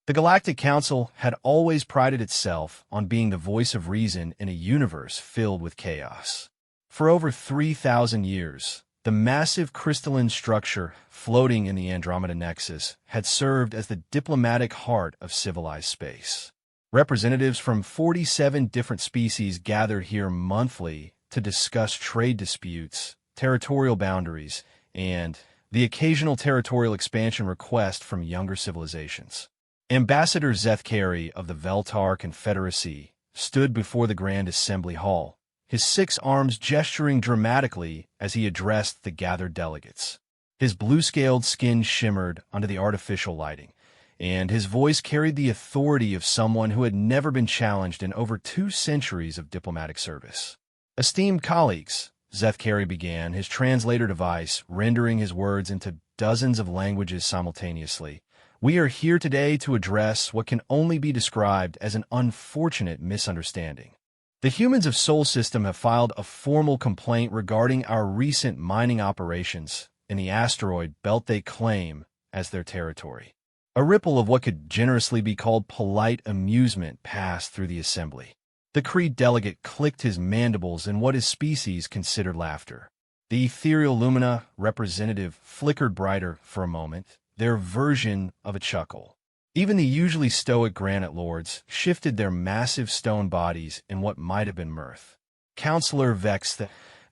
The Galactic Council had always prided itself on being the voice of reason in a universe filled with chaos. For over 3,000 years, the massive crystalline structure floating in the Andromeda Nexus had served as the diplomatic heart of civilized space. Representatives from 47 different species gathered here monthly to discuss trade disputes, territorial boundaries, and the occasional territorial expansion request from younger civilizations. Ambassador Zethkari of the Veltar Confederacy stood before the Grand Assembly Hall, his 6 arms gesturing dramatically as he addressed the gathered delegates. His blue-scaled skin shimmered under the artificial lighting, and his voice carried the authority of someone who had never been challenged in over 2 centuries of diplomatic service. Esteemed colleagues, Zethkari began, his translator device rendering his words into dozens of languages simultaneously. We are here today to address what can only be described as an unfortunate misunderstanding. The humans of Sol System have filed a formal complaint regarding our recent mining operations in the asteroid belt they claim as their territory. A ripple of what could generously be called polite amusement passed through the assembly. The Creed delegate clicked his mandibles in what his species considered laughter. The ethereal lumina representative flickered brighter for a moment, their version of a chuckle. Even the usually stoic granite lords shifted their massive stone bodies in what might have been mirth. Counselor Vex,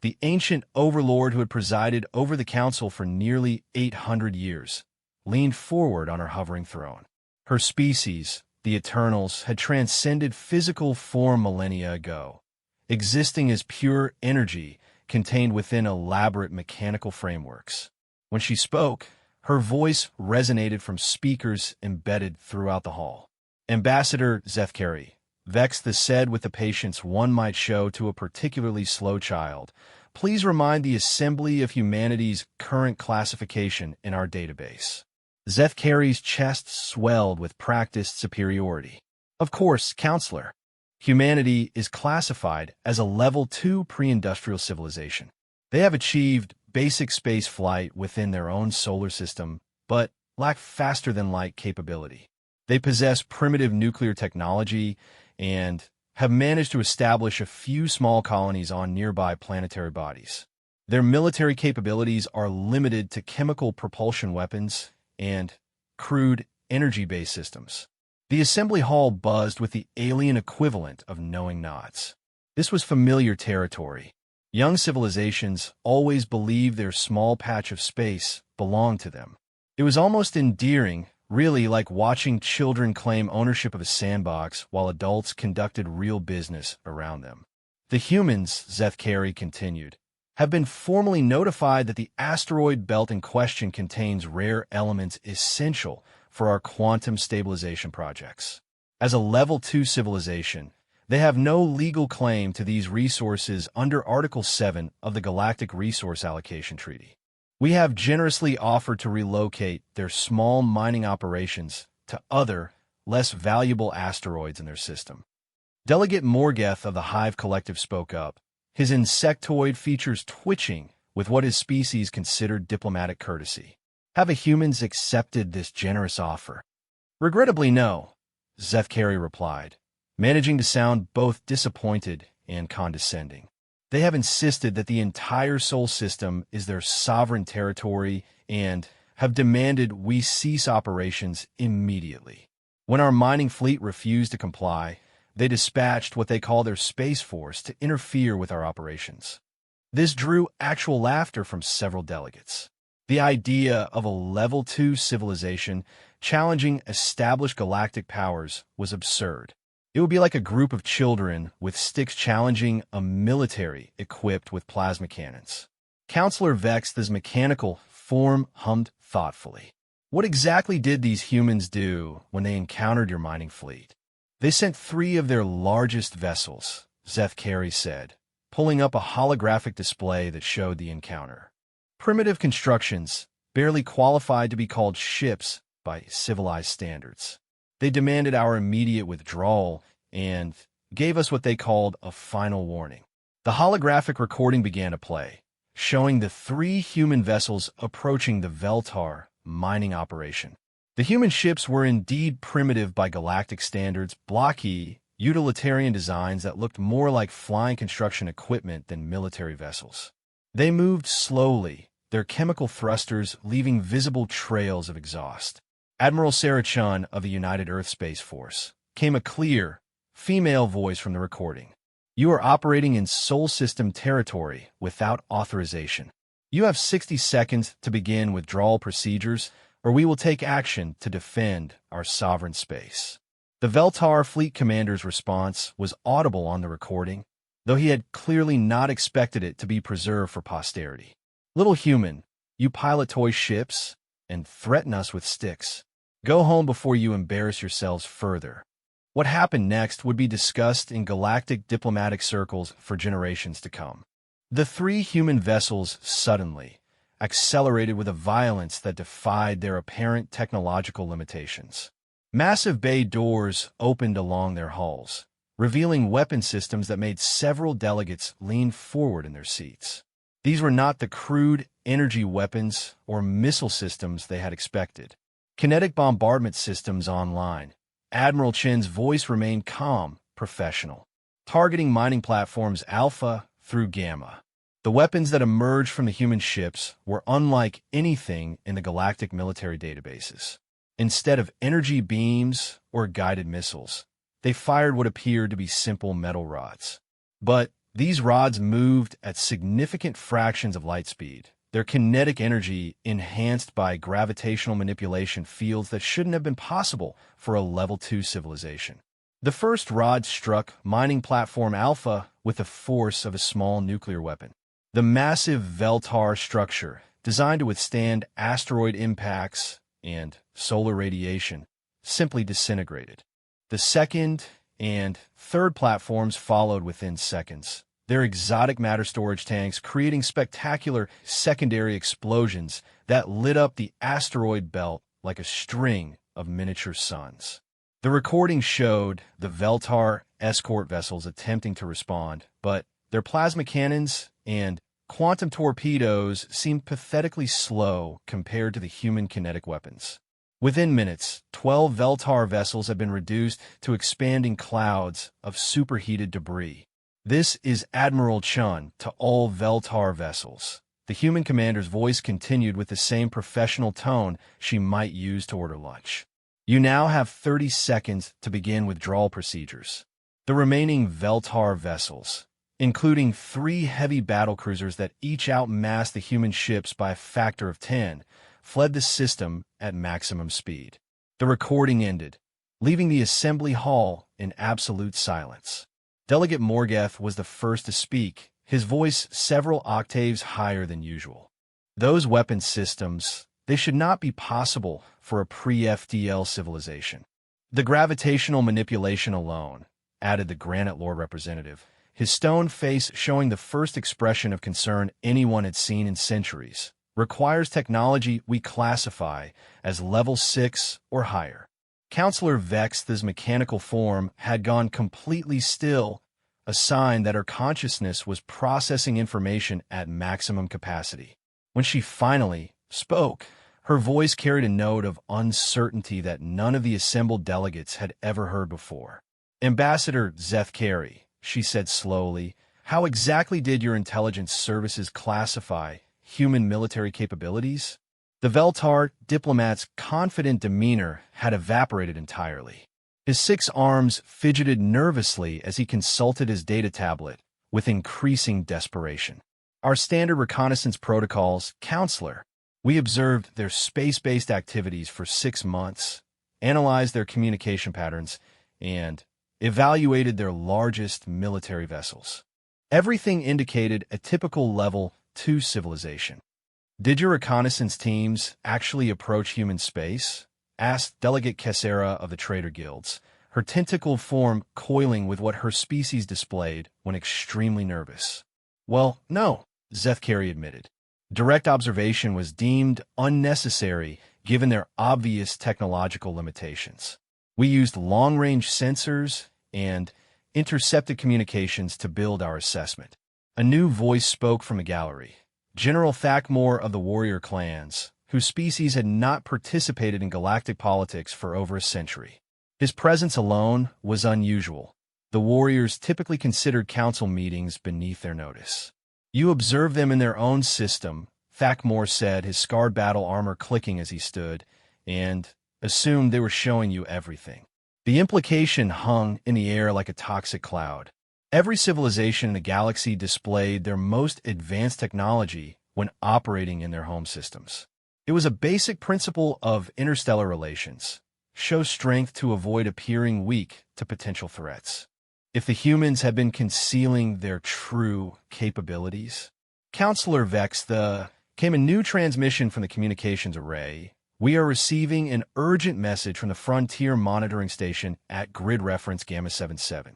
the ancient overlord who had presided over the council for nearly 800 years, leaned forward on her hovering throne. Her species, the Eternals, had transcended physical form millennia ago, existing as pure energy contained within elaborate mechanical frameworks. When she spoke, her voice resonated from speakers embedded throughout the hall. Ambassador Zethkari, Vex said with the patience one might show to a particularly slow child, please remind the Assembly of Humanity's current classification in our database. Zethkari's chest swelled with practiced superiority. Of course, Counselor. Humanity is classified as a Level 2 pre-industrial civilization. They have achieved basic space flight within their own solar system, but lack faster-than-light capability. They possess primitive nuclear technology and have managed to establish a few small colonies on nearby planetary bodies. Their military capabilities are limited to chemical propulsion weapons and crude energy-based systems. The assembly hall buzzed with the alien equivalent of knowing nods. This was familiar territory. Young civilizations always believed their small patch of space belonged to them. It was almost endearing, really like watching children claim ownership of a sandbox while adults conducted real business around them. The humans, Zethkari continued, have been formally notified that the asteroid belt in question contains rare elements essential for our quantum stabilization projects. As a Level 2 civilization, they have no legal claim to these resources under Article 7 of the Galactic Resource Allocation Treaty. We have generously offered to relocate their small mining operations to other, less valuable asteroids in their system. Delegate Morgeth of the Hive Collective spoke up, his insectoid features twitching with what his species considered diplomatic courtesy. Have the humans accepted this generous offer? Regrettably, no, Zethkari replied, managing to sound both disappointed and condescending. They have insisted that the entire Sol System is their sovereign territory and have demanded we cease operations immediately. When our mining fleet refused to comply, they dispatched what they call their Space Force to interfere with our operations. This drew actual laughter from several delegates. The idea of a Level 2 civilization challenging established galactic powers was absurd. It would be like a group of children with sticks challenging a military equipped with plasma cannons. Counselor Vex's mechanical form hummed thoughtfully. What exactly did these humans do when they encountered your mining fleet? They sent 3 of their largest vessels, Zethkari said, pulling up a holographic display that showed the encounter. Primitive constructions, barely qualified to be called ships by civilized standards. They demanded our immediate withdrawal and gave us what they called a final warning. The holographic recording began to play, showing the 3 human vessels approaching the Veltar mining operation. The human ships were indeed primitive by galactic standards, blocky, utilitarian designs that looked more like flying construction equipment than military vessels. They moved slowly, their chemical thrusters leaving visible trails of exhaust. Admiral Sarah Chun of the United Earth Space Force came a clear, female voice from the recording. You are operating in Sol System territory without authorization. You have 60 seconds to begin withdrawal procedures, or we will take action to defend our sovereign space. The Veltar fleet commander's response was audible on the recording, though he had clearly not expected it to be preserved for posterity. Little human, you pilot toy ships and threaten us with sticks. Go home before you embarrass yourselves further. What happened next would be discussed in galactic diplomatic circles for generations to come. The three human vessels suddenly accelerated with a violence that defied their apparent technological limitations. Massive bay doors opened along their hulls, revealing weapon systems that made several delegates lean forward in their seats. These were not the crude energy weapons or missile systems they had expected. Kinetic bombardment systems online. Admiral Chen's voice remained calm, professional, targeting mining platforms Alpha through Gamma. The weapons that emerged from the human ships were unlike anything in the galactic military databases. Instead of energy beams or guided missiles, they fired what appeared to be simple metal rods. But these rods moved at significant fractions of light speed, their kinetic energy enhanced by gravitational manipulation fields that shouldn't have been possible for a Level 2 civilization. The first rod struck mining platform Alpha with the force of a small nuclear weapon. The massive Veltar structure, designed to withstand asteroid impacts and solar radiation, simply disintegrated. The second and third platforms followed within seconds, their exotic matter storage tanks creating spectacular secondary explosions that lit up the asteroid belt like a string of miniature suns. The recording showed the Veltar escort vessels attempting to respond, but their plasma cannons and quantum torpedoes seemed pathetically slow compared to the human kinetic weapons. Within minutes, 12 Veltar vessels had been reduced to expanding clouds of superheated debris. This is Admiral Chun to all Veltar vessels. The human commander's voice continued with the same professional tone she might use to order lunch. You now have 30 seconds to begin withdrawal procedures. The remaining Veltar vessels, including 3 heavy battlecruisers that each outmassed the human ships by a factor of 10, fled the system at maximum speed. The recording ended, leaving the assembly hall in absolute silence. Delegate Morgath was the first to speak, his voice several octaves higher than usual. Those weapon systems, they should not be possible for a pre-FDL civilization. The gravitational manipulation alone, added the Granite Lord representative, his stone face showing the first expression of concern anyone had seen in centuries, requires technology we classify as Level 6 or higher. Counselor Vexth's mechanical form had gone completely still, a sign that her consciousness was processing information at maximum capacity. When she finally spoke, her voice carried a note of uncertainty that none of the assembled delegates had ever heard before. Ambassador Zeth Carey, she said slowly, how exactly did your intelligence services classify human military capabilities? The Veltar diplomat's confident demeanor had evaporated entirely. His 6 arms fidgeted nervously as he consulted his data tablet with increasing desperation. Our standard reconnaissance protocols, Counselor. We observed their space-based activities for 6 months, analyzed their communication patterns, and evaluated their largest military vessels. Everything indicated a typical Level 2 civilization. Did your reconnaissance teams actually approach human space? Asked Delegate Kessera of the Trader Guilds, her tentacle form coiling with what her species displayed when extremely nervous. Well, no, Zeth Carey admitted. Direct observation was deemed unnecessary given their obvious technological limitations. We used long-range sensors and intercepted communications to build our assessment. A new voice spoke from the gallery. General Thakmore of the warrior clans, whose species had not participated in galactic politics for over a century. His presence alone was unusual. The warriors typically considered council meetings beneath their notice. You observe them in their own system, Thakmor said, his scarred battle armor clicking as he stood, and assumed they were showing you everything. The implication hung in the air like a toxic cloud. Every civilization in the galaxy displayed their most advanced technology when operating in their home systems. It was a basic principle of interstellar relations: show strength to avoid appearing weak to potential threats. If the humans had been concealing their true capabilities, Counselor Vex, came a new transmission from the communications array. We are receiving an urgent message from the Frontier Monitoring Station at grid reference Gamma 77.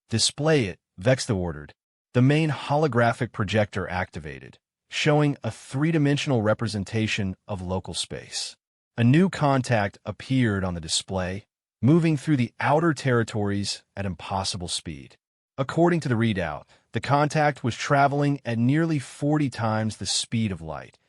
Display it, Vexta ordered. The main holographic projector activated, showing a three-dimensional representation of local space. A new contact appeared on the display, moving through the outer territories at impossible speed. According to the readout, the contact was traveling at nearly 40 times the speed of light,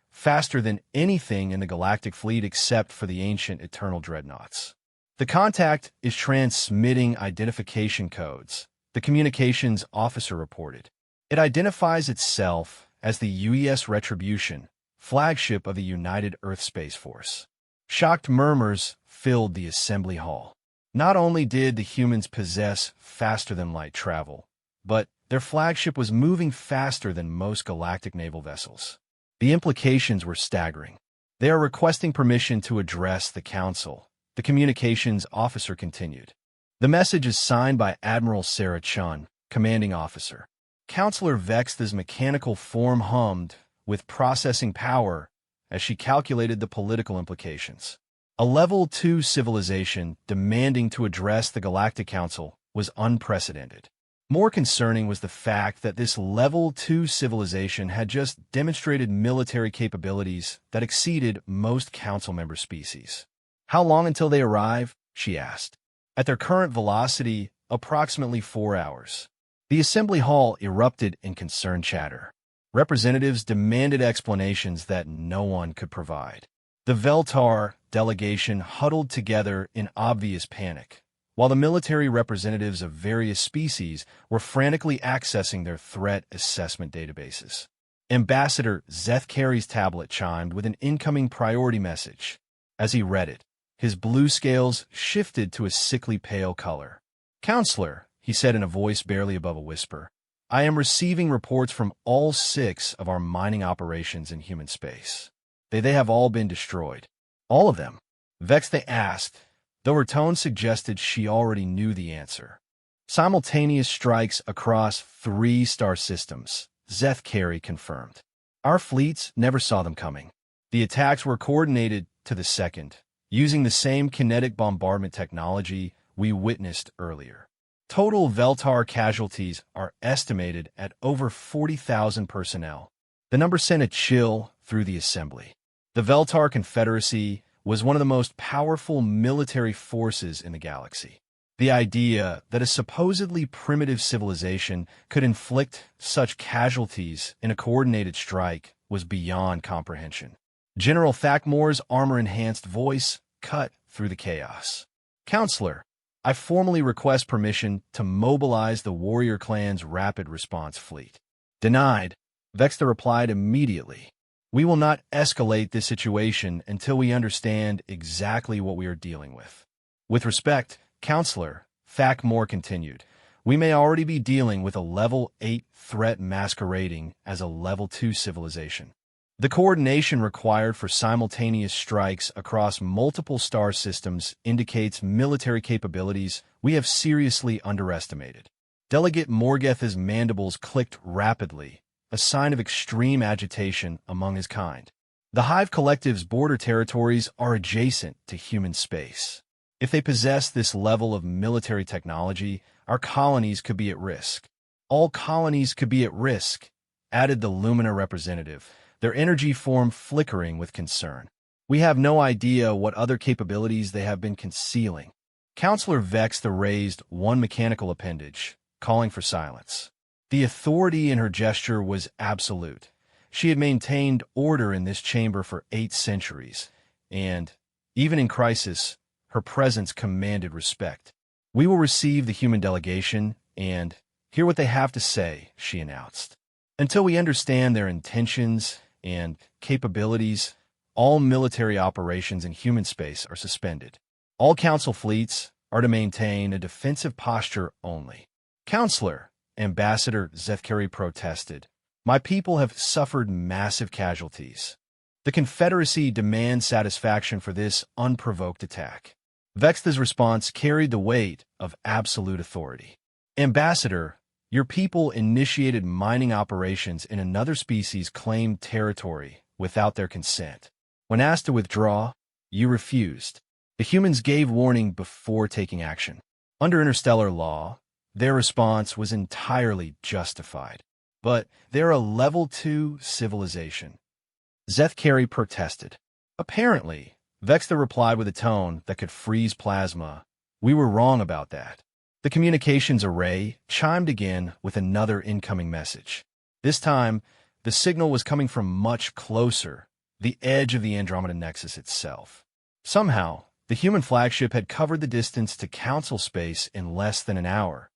faster than anything in the galactic fleet except for the ancient Eternal Dreadnoughts. The contact is transmitting identification codes, the communications officer reported. It identifies itself as the UES Retribution, flagship of the United Earth Space Force. Shocked murmurs filled the assembly hall. Not only did the humans possess faster-than-light travel, but their flagship was moving faster than most galactic naval vessels. The implications were staggering. They are requesting permission to address the Council, the communications officer continued. The message is signed by Admiral Sarah Chun, commanding officer. Counselor Vexta's mechanical form hummed with processing power as she calculated the political implications. A Level 2 civilization demanding to address the Galactic Council was unprecedented. More concerning was the fact that this Level 2 civilization had just demonstrated military capabilities that exceeded most Council member species. How long until they arrive? She asked. At their current velocity, approximately 4 hours. The assembly hall erupted in concerned chatter. Representatives demanded explanations that no one could provide. The Veltar delegation huddled together in obvious panic, while the military representatives of various species were frantically accessing their threat assessment databases. Ambassador Zeth Carey's tablet chimed with an incoming priority message. As he read it, his blue scales shifted to a sickly pale color. "Counselor," he said in a voice barely above a whisper, "I am receiving reports from all 6 of our mining operations in human space. They have all been destroyed." "All of them?" Vexta asked, though her tone suggested she already knew the answer. "Simultaneous strikes across 3 star systems," Zeth Carey confirmed. "Our fleets never saw them coming. The attacks were coordinated to the second, using the same kinetic bombardment technology we witnessed earlier. Total Veltar casualties are estimated at over 40,000 personnel." The number sent a chill through the assembly. The Veltar Confederacy was one of the most powerful military forces in the galaxy. The idea that a supposedly primitive civilization could inflict such casualties in a coordinated strike was beyond comprehension. General Thakmor's armor-enhanced voice cut through the chaos. "Counselor, I formally request permission to mobilize the Warrior Clan's Rapid Response Fleet." "Denied," Vexta replied immediately. "We will not escalate this situation until we understand exactly what we are dealing with." "With respect, Counselor," Thakmor continued, "we may already be dealing with a Level 8 threat masquerading as a Level 2 civilization. The coordination required for simultaneous strikes across multiple star systems indicates military capabilities we have seriously underestimated." Delegate Morgeth's mandibles clicked rapidly, a sign of extreme agitation among his kind. The Hive Collective's border territories are adjacent to human space. If they possess this level of military technology, our colonies could be at risk. "All colonies could be at risk," added the Lumina representative, their energy form flickering with concern. "We have no idea what other capabilities they have been concealing." Counselor Vexta raised one mechanical appendage, calling for silence. The authority in her gesture was absolute, She had maintained order in this chamber for 8 centuries, and, even in crisis, her presence commanded respect. "We will receive the human delegation and hear what they have to say," she announced. "Until we understand their intentions and capabilities, all military operations in human space are suspended. All Council fleets are to maintain a defensive posture only." "Counselor," Ambassador Zethkari protested, "my people have suffered massive casualties. The Confederacy demands satisfaction for this unprovoked attack." Vextha's response carried the weight of absolute authority. "Ambassador, your people initiated mining operations in another species' claimed territory without their consent. When asked to withdraw, you refused. The humans gave warning before taking action. Under interstellar law, their response was entirely justified. But they're a Level 2 civilization." Zethkari protested. "Apparently," Vextha replied with a tone that could freeze plasma, "we were wrong about that." The communications array chimed again with another incoming message. This time, the signal was coming from much closer, the edge of the Andromeda Nexus itself. Somehow, the human flagship had covered the distance to Council space in less than an hour,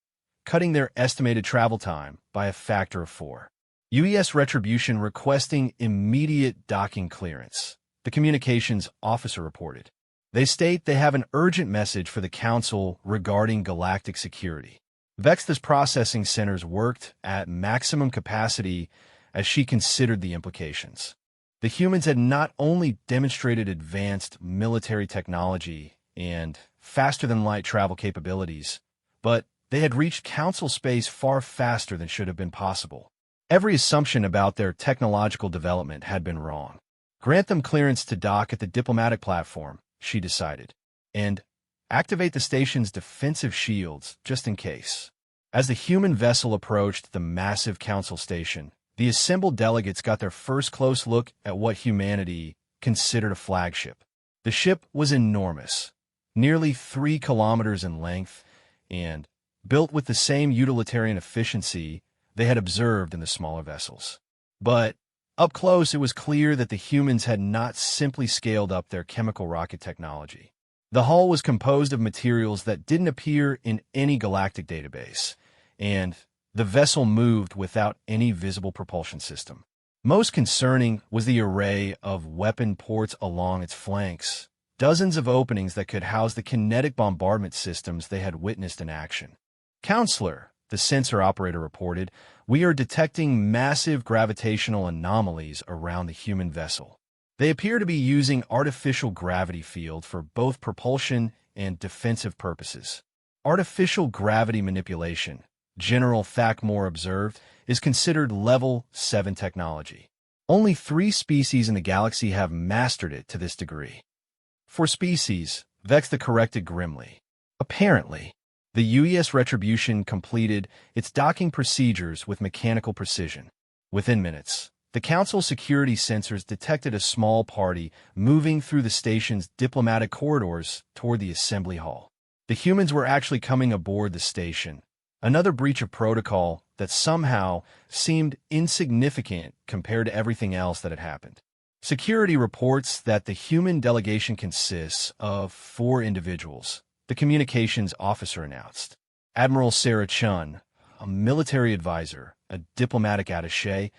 cutting their estimated travel time by a factor of 4. "UES Retribution requesting immediate docking clearance," the communications officer reported. "They state they have an urgent message for the Council regarding galactic security." Vextha's processing centers worked at maximum capacity as she considered the implications. The humans had not only demonstrated advanced military technology and faster-than-light travel capabilities, but they had reached Council space far faster than should have been possible. Every assumption about their technological development had been wrong. "Grant them clearance to dock at the diplomatic platform," she decided, "and activate the station's defensive shields just in case." As the human vessel approached the massive Council station, the assembled delegates got their first close look at what humanity considered a flagship. The ship was enormous, nearly 3 kilometers in length, and built with the same utilitarian efficiency they had observed in the smaller vessels. But up close, it was clear that the humans had not simply scaled up their chemical rocket technology. The hull was composed of materials that didn't appear in any galactic database, and the vessel moved without any visible propulsion system. Most concerning was the array of weapon ports along its flanks, dozens of openings that could house the kinetic bombardment systems they had witnessed in action. "Counselor," the sensor operator reported, "we are detecting massive gravitational anomalies around the human vessel. They appear to be using artificial gravity field for both propulsion and defensive purposes." Artificial gravity manipulation, General Thakmore observed, is considered Level 7 technology. Only 3 species in the galaxy have mastered it to this degree. "For species," Vextha corrected grimly. Apparently, the UES Retribution completed its docking procedures with mechanical precision. Within minutes, the Council security sensors detected a small party moving through the station's diplomatic corridors toward the assembly hall. The humans were actually coming aboard the station, another breach of protocol that somehow seemed insignificant compared to everything else that had happened. Security reports that the human delegation consists of 4 individuals, the communications officer announced. Admiral Sarah Chun, a military advisor, a diplomatic attaché,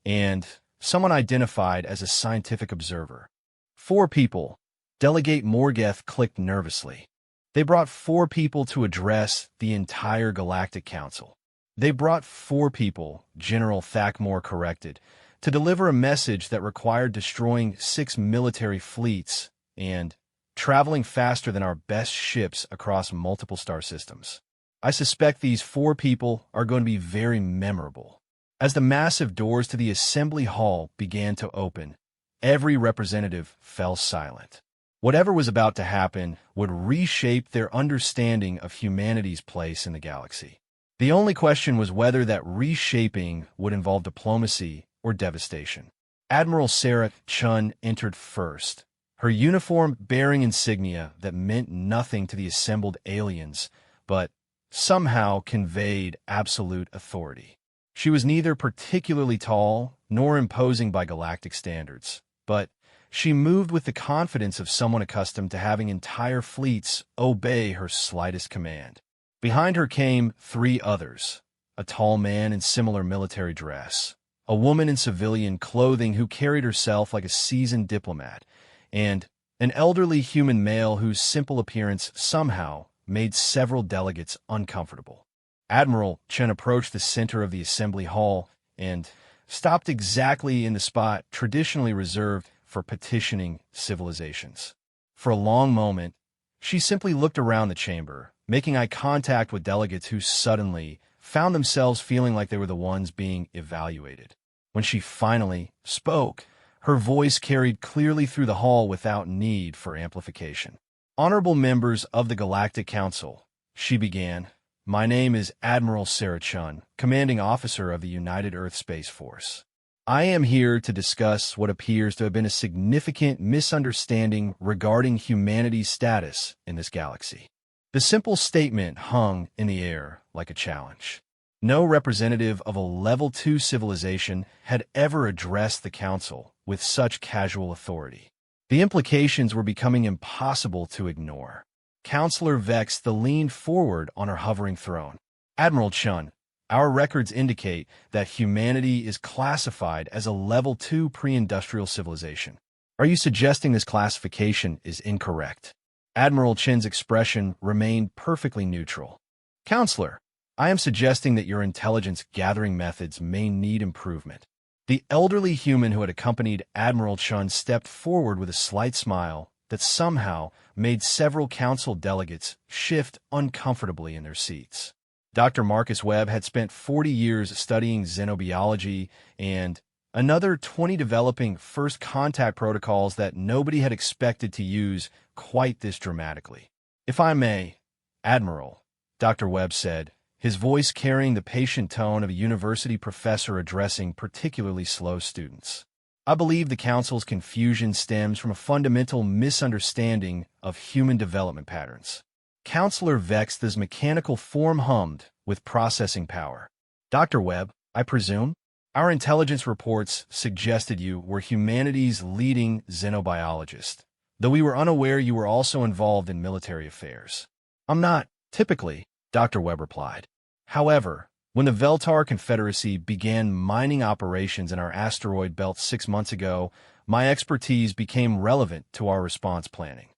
and someone identified as a scientific observer. 4 people. Delegate Morgeth clicked nervously. They brought 4 people to address the entire Galactic Council. They brought 4 people, General Thakmore corrected, to deliver a message that required destroying 6 military fleets and traveling faster than our best ships across multiple star systems. I suspect these 4 people are going to be very memorable. As the massive doors to the assembly hall began to open, every representative fell silent. Whatever was about to happen would reshape their understanding of humanity's place in the galaxy. The only question was whether that reshaping would involve diplomacy or devastation. Admiral Sarah Chun entered first, her uniform bearing insignia that meant nothing to the assembled aliens, but somehow conveyed absolute authority. She was neither particularly tall nor imposing by galactic standards, but she moved with the confidence of someone accustomed to having entire fleets obey her slightest command. Behind her came three others, a tall man in similar military dress, a woman in civilian clothing who carried herself like a seasoned diplomat, and an elderly human male whose simple appearance somehow made several delegates uncomfortable. Admiral Chen approached the center of the assembly hall and stopped exactly in the spot traditionally reserved for petitioning civilizations. For a long moment, she simply looked around the chamber, making eye contact with delegates who suddenly found themselves feeling like they were the ones being evaluated. When she finally spoke, her voice carried clearly through the hall without need for amplification. "Honorable members of the Galactic Council," she began, "my name is Admiral Sarah Chun, commanding officer of the United Earth Space Force. I am here to discuss what appears to have been a significant misunderstanding regarding humanity's status in this galaxy." The simple statement hung in the air like a challenge. No representative of a Level 2 civilization had ever addressed the Council with such casual authority. The implications were becoming impossible to ignore. Counselor Vex leaned forward on her hovering throne. "Admiral Chun, our records indicate that humanity is classified as a Level 2 pre-industrial civilization. Are you suggesting this classification is incorrect?" Admiral Chen's expression remained perfectly neutral. "Counselor, I am suggesting that your intelligence-gathering methods may need improvement." The elderly human who had accompanied Admiral Chun stepped forward with a slight smile that somehow made several council delegates shift uncomfortably in their seats. Dr. Marcus Webb had spent 40 years studying xenobiology and another 20 developing first contact protocols that nobody had expected to use quite this dramatically. "If I may, Admiral," Dr. Webb said, his voice carrying the patient tone of a university professor addressing particularly slow students. "I believe the Council's confusion stems from a fundamental misunderstanding of human development patterns." Counselor Vex's mechanical form hummed with processing power. "Dr. Webb, I presume? Our intelligence reports suggested you were humanity's leading xenobiologist, though we were unaware you were also involved in military affairs." "I'm not, typically," Dr. Webb replied. "However, when the Veltar Confederacy began mining operations in our asteroid belt 6 months ago, my expertise became relevant to our response planning.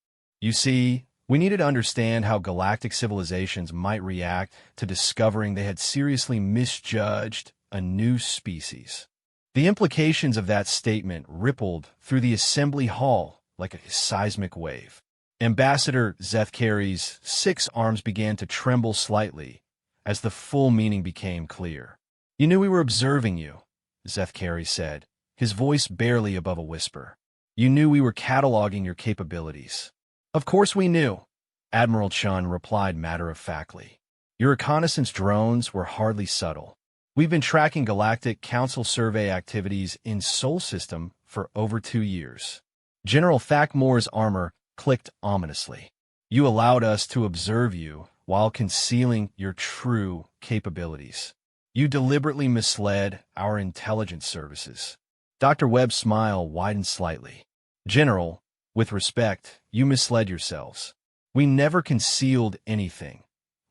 You see, we needed to understand how galactic civilizations might react to discovering they had seriously misjudged a new species." The implications of that statement rippled through the assembly hall like a seismic wave. Ambassador Zeth Carey's 6 arms began to tremble slightly as the full meaning became clear. "You knew we were observing you," Zeth Carey said, his voice barely above a whisper. "You knew we were cataloging your capabilities." "Of course we knew," Admiral Chun replied matter-of-factly. "Your reconnaissance drones were hardly subtle. We've been tracking Galactic Council survey activities in Sol System for over 2 years." General Thakmore's armor clicked ominously. "You allowed us to observe you while concealing your true capabilities. You deliberately misled our intelligence services." Dr. Webb's smile widened slightly. "General, with respect, you misled yourselves. We never concealed anything.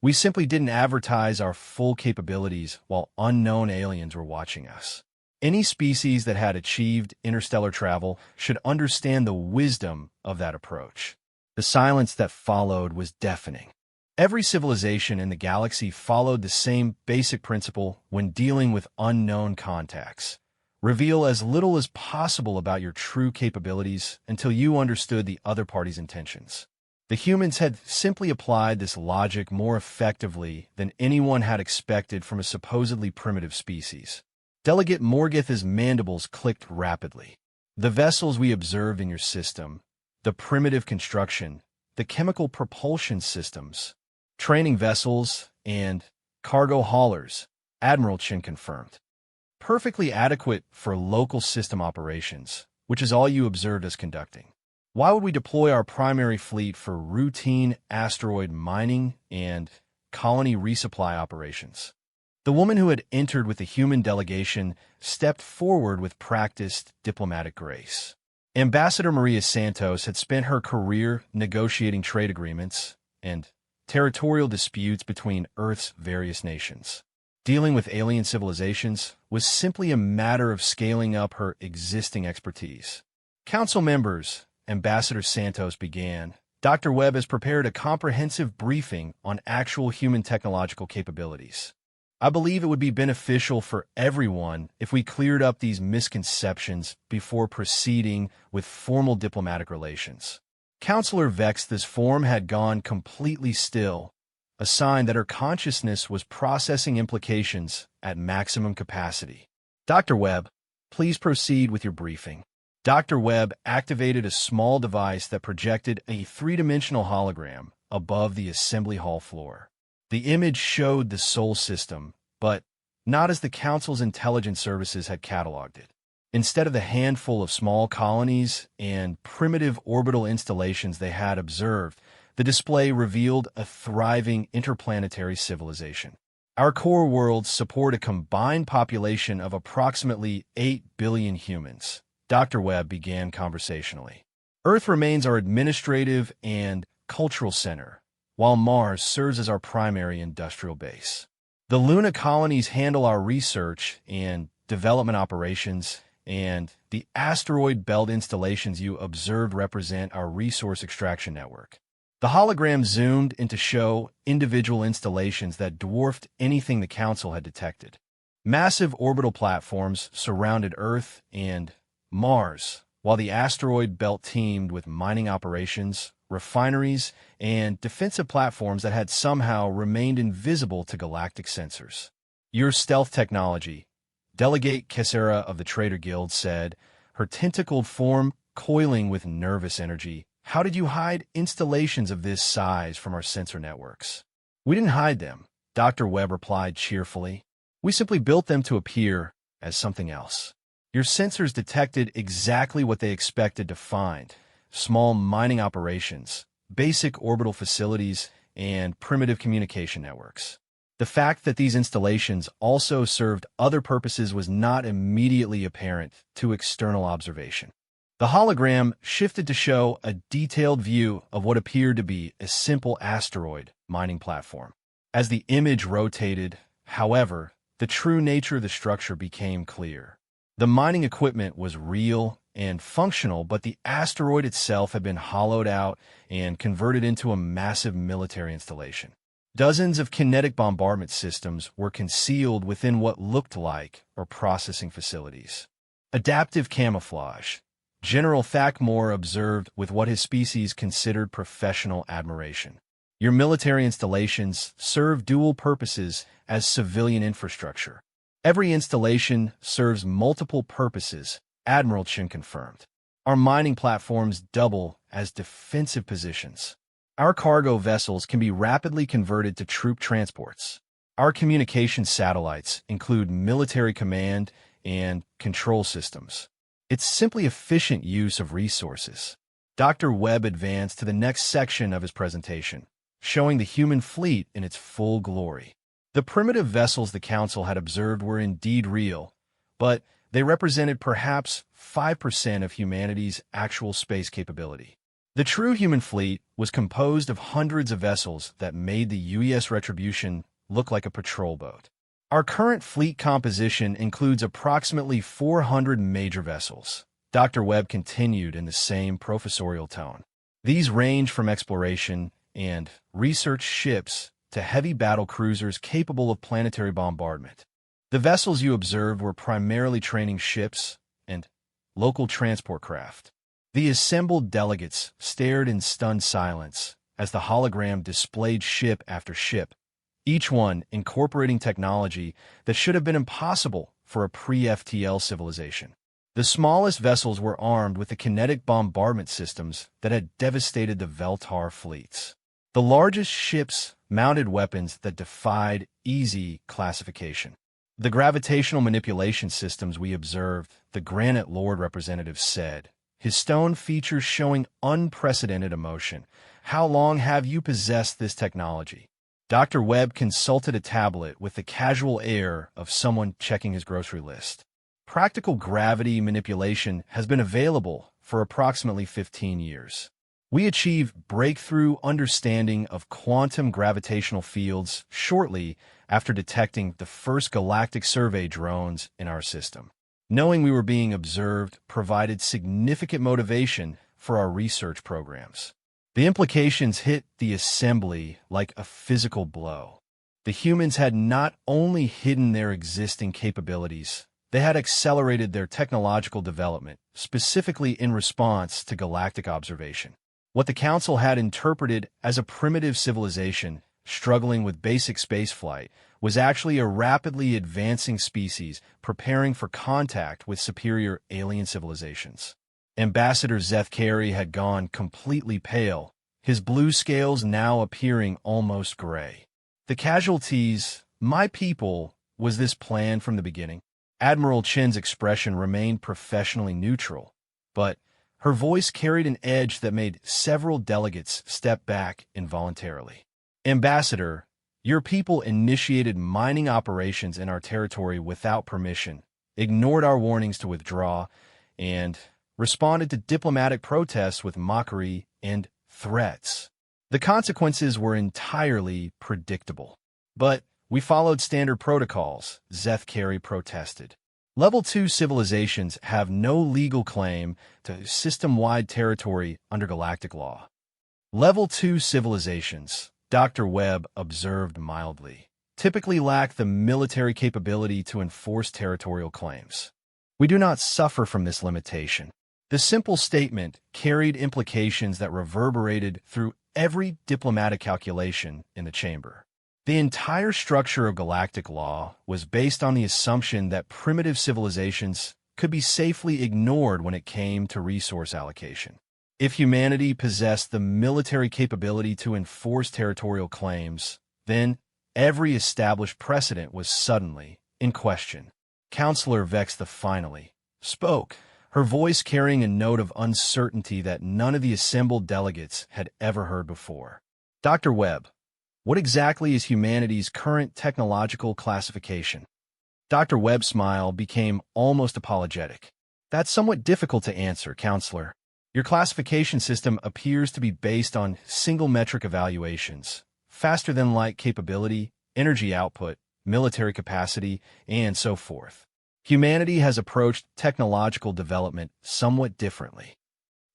We simply didn't advertise our full capabilities while unknown aliens were watching us. Any species that had achieved interstellar travel should understand the wisdom of that approach." The silence that followed was deafening. Every civilization in the galaxy followed the same basic principle when dealing with unknown contacts. Reveal as little as possible about your true capabilities until you understood the other party's intentions. The humans had simply applied this logic more effectively than anyone had expected from a supposedly primitive species. Delegate Morgith's mandibles clicked rapidly. "The vessels we observed in your system, the primitive construction, the chemical propulsion systems, training vessels, and cargo haulers," Admiral Chen confirmed. "Perfectly adequate for local system operations, which is all you observed us conducting. Why would we deploy our primary fleet for routine asteroid mining and colony resupply operations?" The woman who had entered with the human delegation stepped forward with practiced diplomatic grace. Ambassador Maria Santos had spent her career negotiating trade agreements and territorial disputes between Earth's various nations. Dealing with alien civilizations was simply a matter of scaling up her existing expertise. Council members, Ambassador Santos began. Dr. Webb has prepared a comprehensive briefing on actual human technological capabilities. I believe it would be beneficial for everyone if we cleared up these misconceptions before proceeding with formal diplomatic relations. Counselor Vex's form had gone completely still, a sign that her consciousness was processing implications at maximum capacity. Dr. Webb, please proceed with your briefing. Dr. Webb activated a small device that projected a three-dimensional hologram above the assembly hall floor. The image showed the Sol system, but not as the Council's intelligence services had cataloged it. Instead of the handful of small colonies and primitive orbital installations they had observed, the display revealed a thriving interplanetary civilization. Our core worlds support a combined population of approximately 8 billion humans. Dr. Webb began conversationally. Earth remains our administrative and cultural center, while Mars serves as our primary industrial base. The Luna colonies handle our research and development operations, and the asteroid belt installations you observed represent our resource extraction network. The hologram zoomed in to show individual installations that dwarfed anything the Council had detected. Massive orbital platforms surrounded Earth and Mars, while the asteroid belt teemed with mining operations, refineries, and defensive platforms that had somehow remained invisible to galactic sensors. Your stealth technology, Delegate Kessera of the Trader Guild said, her tentacled form coiling with nervous energy. How did you hide installations of this size from our sensor networks? We didn't hide them, Dr. Webb replied cheerfully. We simply built them to appear as something else. Your sensors detected exactly what they expected to find: small mining operations, basic orbital facilities, and primitive communication networks. The fact that these installations also served other purposes was not immediately apparent to external observation. The hologram shifted to show a detailed view of what appeared to be a simple asteroid mining platform. As the image rotated, however, the true nature of the structure became clear. The mining equipment was real and functional, but the asteroid itself had been hollowed out and converted into a massive military installation. Dozens of kinetic bombardment systems were concealed within what looked like processing facilities. Adaptive camouflage, General Thakmore observed with what his species considered professional admiration. Your military installations serve dual purposes as civilian infrastructure. Every installation serves multiple purposes, Admiral Chen confirmed. Our mining platforms double as defensive positions. Our cargo vessels can be rapidly converted to troop transports. Our communication satellites include military command and control systems. It's simply efficient use of resources. Dr. Webb advanced to the next section of his presentation, showing the human fleet in its full glory. The primitive vessels the Council had observed were indeed real, but they represented perhaps 5% of humanity's actual space capability. The true human fleet was composed of hundreds of vessels that made the UES Retribution look like a patrol boat. Our current fleet composition includes approximately 400 major vessels. Dr. Webb continued in the same professorial tone. These range from exploration and research ships to heavy battle cruisers capable of planetary bombardment. The vessels you observed were primarily training ships and local transport craft. The assembled delegates stared in stunned silence as the hologram displayed ship after ship, each one incorporating technology that should have been impossible for a pre-FTL civilization. The smallest vessels were armed with the kinetic bombardment systems that had devastated the Veltar fleets. The largest ships mounted weapons that defied easy classification. The gravitational manipulation systems we observed, the Granite Lord representative said, his stone features showing unprecedented emotion. How long have you possessed this technology? Dr. Webb consulted a tablet with the casual air of someone checking his grocery list. Practical gravity manipulation has been available for approximately 15 years. We achieved breakthrough understanding of quantum gravitational fields shortly after detecting the first galactic survey drones in our system. Knowing we were being observed provided significant motivation for our research programs. The implications hit the assembly like a physical blow. The humans had not only hidden their existing capabilities, they had accelerated their technological development, specifically in response to galactic observation. What the Council had interpreted as a primitive civilization struggling with basic spaceflight was actually a rapidly advancing species preparing for contact with superior alien civilizations. Ambassador Zeth Carey had gone completely pale, his blue scales now appearing almost gray. The casualties, my people, was this planned from the beginning? Admiral Chen's expression remained professionally neutral, but her voice carried an edge that made several delegates step back involuntarily. Ambassador, your people initiated mining operations in our territory without permission, ignored our warnings to withdraw, and responded to diplomatic protests with mockery and threats. The consequences were entirely predictable. But we followed standard protocols, Zeth Carey protested. Level 2 civilizations have no legal claim to system-wide territory under galactic law. Level 2 civilizations, Dr. Webb observed mildly, typically lack the military capability to enforce territorial claims. We do not suffer from this limitation. The simple statement carried implications that reverberated through every diplomatic calculation in the chamber. The entire structure of galactic law was based on the assumption that primitive civilizations could be safely ignored when it came to resource allocation. If humanity possessed the military capability to enforce territorial claims, then every established precedent was suddenly in question. Counselor Vex finally spoke, her voice carrying a note of uncertainty that none of the assembled delegates had ever heard before. Dr. Webb, what exactly is humanity's current technological classification? Dr. Webb's smile became almost apologetic. That's somewhat difficult to answer, Counselor. Your classification system appears to be based on single metric evaluations, faster-than-light capability, energy output, military capacity, and so forth. Humanity has approached technological development somewhat differently.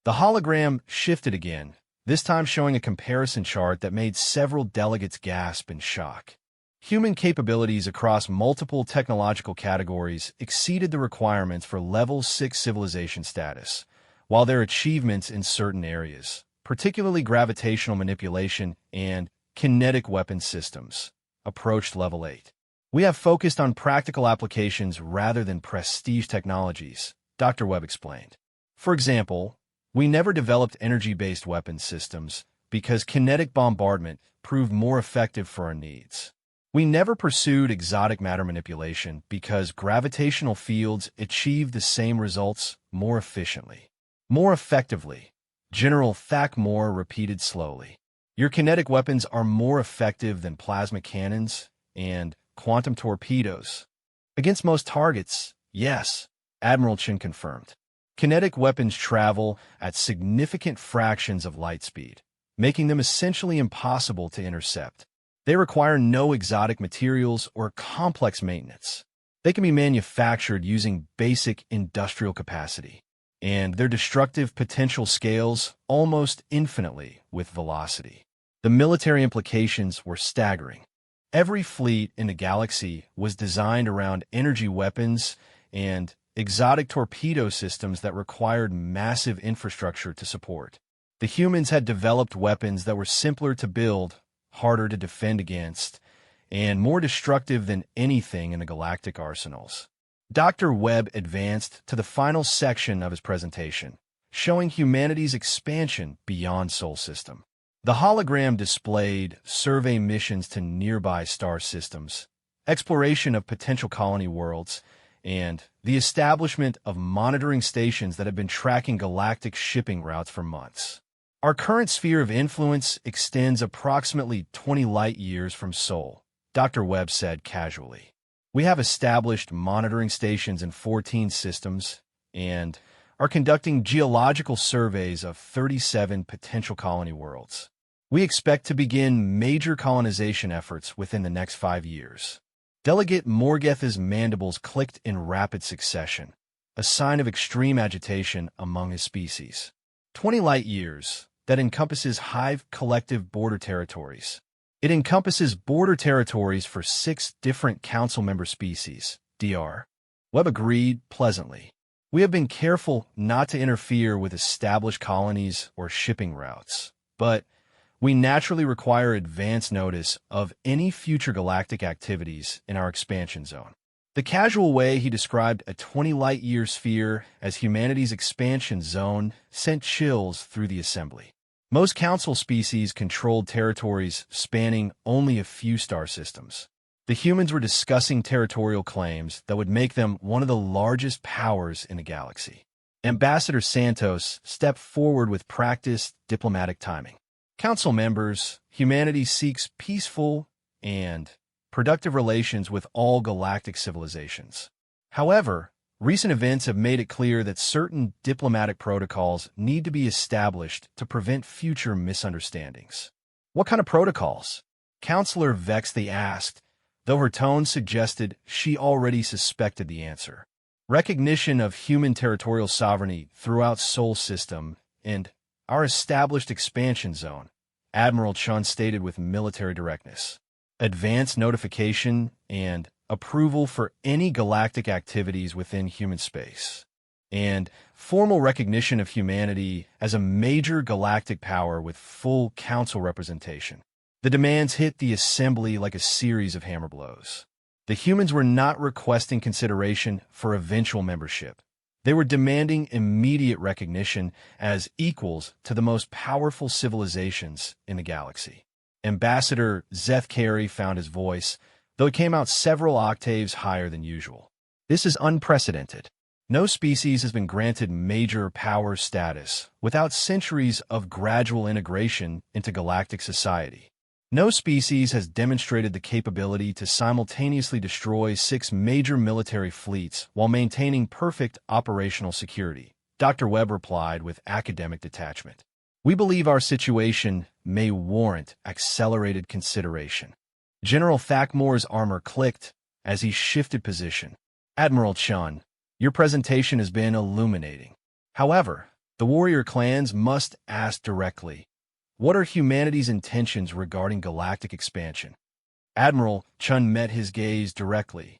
The hologram shifted again, this time showing a comparison chart that made several delegates gasp in shock. Human capabilities across multiple technological categories exceeded the requirements for Level 6 civilization status, while their achievements in certain areas, particularly gravitational manipulation and kinetic weapon systems, approached Level 8. We have focused on practical applications rather than prestige technologies, Dr. Webb explained. For example, we never developed energy-based weapon systems because kinetic bombardment proved more effective for our needs. We never pursued exotic matter manipulation because gravitational fields achieved the same results more efficiently. More effectively, General Thakmore repeated slowly. Your kinetic weapons are more effective than plasma cannons and quantum torpedoes. Against most targets, yes, Admiral Chen confirmed. Kinetic weapons travel at significant fractions of light speed, making them essentially impossible to intercept. They require no exotic materials or complex maintenance. They can be manufactured using basic industrial capacity, and their destructive potential scales almost infinitely with velocity. The military implications were staggering. Every fleet in the galaxy was designed around energy weapons and exotic torpedo systems that required massive infrastructure to support. The humans had developed weapons that were simpler to build, harder to defend against, and more destructive than anything in the galactic arsenals. Dr. Webb advanced to the final section of his presentation, showing humanity's expansion beyond Sol System. The hologram displayed survey missions to nearby star systems, exploration of potential colony worlds, and the establishment of monitoring stations that have been tracking galactic shipping routes for months. Our current sphere of influence extends approximately 20 light-years from Sol, Dr. Webb said casually. We have established monitoring stations in 14 systems and are conducting geological surveys of 37 potential colony worlds. We expect to begin major colonization efforts within the next 5 years. Delegate Morgeth's mandibles clicked in rapid succession, a sign of extreme agitation among his species. 20 light-years, that encompasses Hive collective border territories. It encompasses border territories for 6 different council member species, Dr. Webb agreed pleasantly. We have been careful not to interfere with established colonies or shipping routes, but we naturally require advance notice of any future galactic activities in our expansion zone. The casual way he described a 20 light-year sphere as humanity's expansion zone sent chills through the assembly. Most council species controlled territories spanning only a few star systems. The humans were discussing territorial claims that would make them one of the largest powers in the galaxy. Ambassador Santos stepped forward with practiced diplomatic timing. Council members, humanity seeks peaceful and productive relations with all galactic civilizations. However, recent events have made it clear that certain diplomatic protocols need to be established to prevent future misunderstandings. What kind of protocols? Counselor Vexthy asked, though her tone suggested she already suspected the answer. Recognition of human territorial sovereignty throughout Sol System and our established expansion zone, Admiral Chun stated with military directness. Advance notification and approval for any galactic activities within human space, and formal recognition of humanity as a major galactic power with full council representation. The demands hit the assembly like a series of hammer blows. The humans were not requesting consideration for eventual membership. They were demanding immediate recognition as equals to the most powerful civilizations in the galaxy. Ambassador Zeth Carey found his voice, though it came out several octaves higher than usual. This is unprecedented. No species has been granted major power status without centuries of gradual integration into galactic society. No species has demonstrated the capability to simultaneously destroy 6 major military fleets while maintaining perfect operational security, Dr. Webb replied with academic detachment. We believe our situation may warrant accelerated consideration. General Thakmore's armor clicked as he shifted position. Admiral Chun, your presentation has been illuminating. However, the warrior clans must ask directly, what are humanity's intentions regarding galactic expansion? Admiral Chun met his gaze directly.